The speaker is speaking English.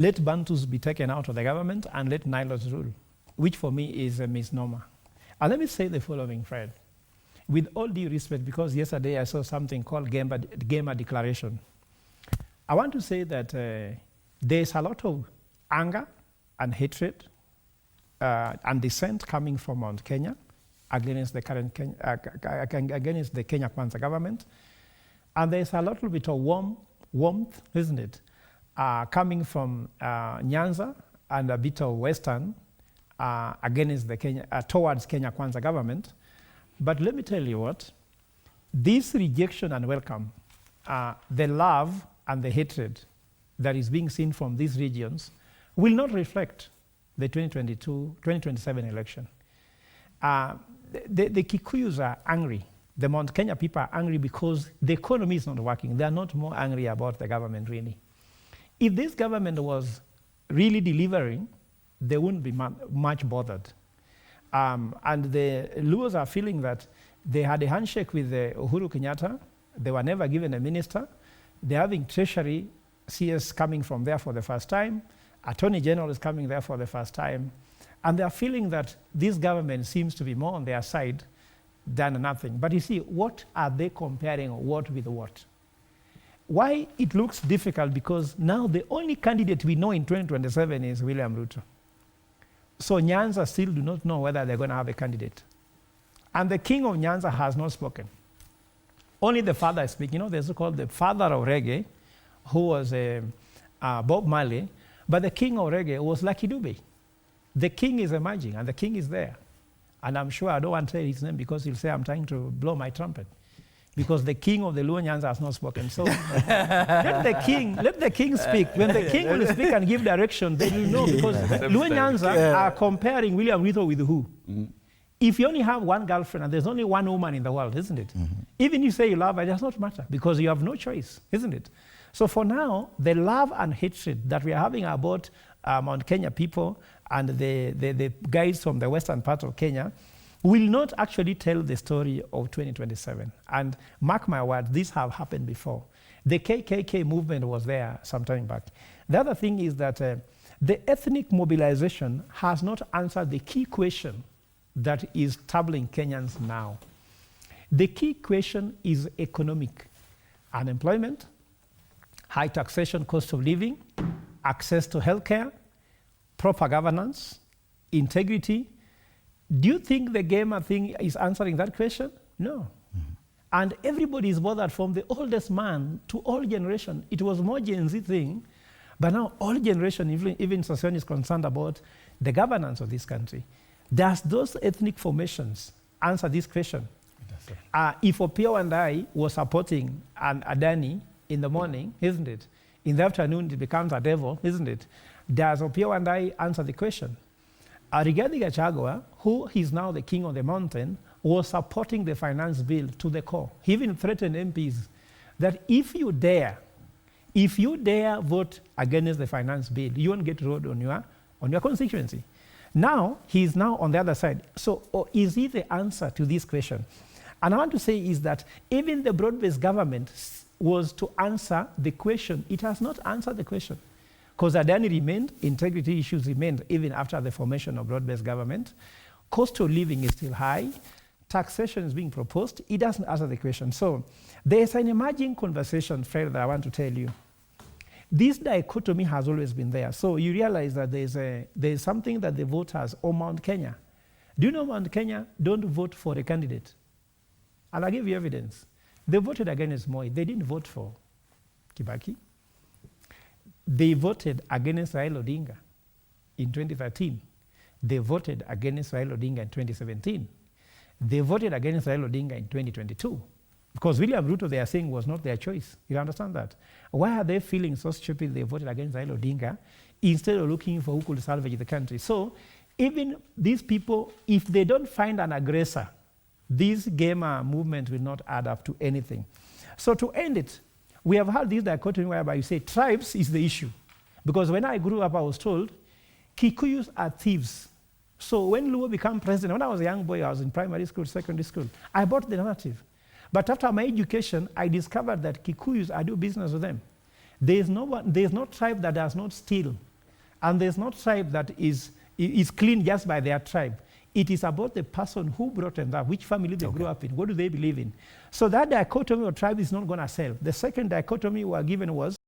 let Bantus be taken out of the government and let Nilots rule, which for me is a misnomer. And let me say the following, Fred. With all due respect, because yesterday I saw something called Gamer Declaration. I want to say that there's a lot of anger and hatred and dissent coming from Mount Kenya against the current against the Kenya Kwanza government. And there's a little bit of warmth, isn't it, coming from Nyanza and a bit of Western against the towards Kenya Kwanza government. But let me tell you what, this rejection and welcome, the love and the hatred that is being seen from these regions will not reflect the 2027 election. The Kikuyus are angry. The Mount Kenya people are angry because the economy is not working. They are not more angry about the government, really. If this government was really delivering, they wouldn't be much bothered. And the Luos are feeling that they had a handshake with Uhuru Kenyatta. They were never given a minister. They're having Treasury CS coming from there for the first time. Attorney General is coming there for the first time. And they're feeling that this government seems to be more on their side than nothing. But you see, what are they comparing what with what? Why it looks difficult? Because now the only candidate we know in 2027 is William Ruto. So Nyanza still do not know whether they're going to have a candidate. And the king of Nyanza has not spoken. Only the father is speaking. You know, there's so-called the father of reggae, who was Bob Marley, but the king of reggae was Lucky Dube. The king is emerging, and the king is there. And I'm sure I don't want to say his name because he'll say I'm trying to blow my trumpet. Because the king of the Luo Nyanza has not spoken. So let the king speak. When the king will speak and give direction, they will know, because Luo Nyanza are comparing William Ruto with who? Mm-hmm. If you only have one girlfriend and there's only one woman in the world, isn't it? Mm-hmm. Even if you say you love her, it does not matter because you have no choice, isn't it? So for now, the love and hatred that we are having about Mount Kenya people and the guys from the western part of Kenya will not actually tell the story of 2027. And mark my word, this have happened before. The KKK movement was there some time back. The other thing is that the ethnic mobilization has not answered the key question that is troubling Kenyans now. The key question is economic. Unemployment, high taxation, cost of living, access to healthcare, proper governance, integrity. Do you think the gamer thing is answering that question? No. Mm-hmm. And everybody is bothered, from the oldest man to all generation. It was more Gen Z thing, but now all generation, even Sossion, is concerned about the governance of this country. Does those ethnic formations answer this question? If Opio and I were supporting an Adani in the morning, isn't it? In the afternoon, it becomes a devil, isn't it? Does Opio and I answer the question? Regarding Gachagua, who is now the king of the mountain, was supporting the finance bill to the core. He even threatened MPs that if you dare vote against the finance bill, you won't get road on your constituency. Now, he is now on the other side. So is he the answer to this question? And I want to say is that even the broad-based government was to answer the question. It has not answered the question. Because Adani remained, integrity issues remained even after the formation of broad-based government. Cost of living is still high. Taxation is being proposed. It doesn't answer the question. So there's an emerging conversation, Fred, that I want to tell you. This dichotomy has always been there. So you realize that there's something that the voters of Mount Kenya, do you know Mount Kenya don't vote for a candidate? And I'll give you evidence. They voted against Moi. They didn't vote for Kibaki. They voted against Raila Odinga in 2013. They voted against Raila Odinga in 2017. They voted against Raila Odinga in 2022. Because William Ruto, they are saying, was not their choice. You understand that? Why are they feeling so stupid they voted against Raila Odinga instead of looking for who could salvage the country? So even these people, if they don't find an aggressor, this gamer movement will not add up to anything. So to end it, we have had this dichotomy whereby you say tribes is the issue. Because when I grew up, I was told Kikuyus are thieves. So when Luo became president, when I was a young boy, I was in primary school, secondary school, I bought the narrative. But after my education, I discovered that Kikuyus, I do business with them. There's no tribe that does not steal And there's no tribe that is clean just by their tribe. It is about the person who brought them up, which family they grew up in, what do they believe in. So that dichotomy of tribe is not going to sell. The second dichotomy we were given was